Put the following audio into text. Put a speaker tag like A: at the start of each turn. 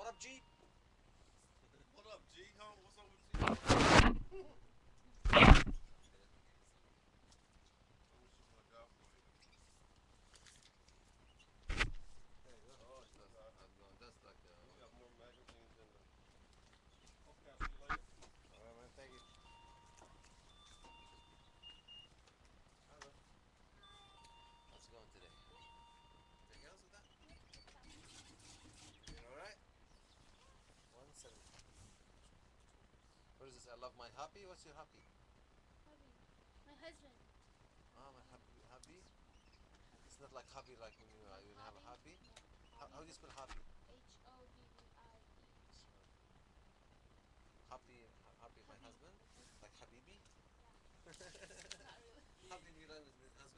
A: What up, G?
B: What up, G? Huh? What's up with you? Let me see what I got for you.
A: There you go.
B: Oh, you got
A: No, that's like
B: more magazines than the. Okay, I'll see you later.
A: Alright, man. Thank you. Hello. How's it going today? Anything else with that? You doing alright? 170. What is this? I love my hubby? What's your hubby?
C: Hubby. My husband.
A: Oh, my hubby? It's not like hubby like when you have a hobby?
C: No.
A: How do you spell hobby?
C: Hobby.
A: Hubby, my
C: Hubby.
A: husband? Like Habibi?
C: Yeah. Not really.
A: Habibi means husband?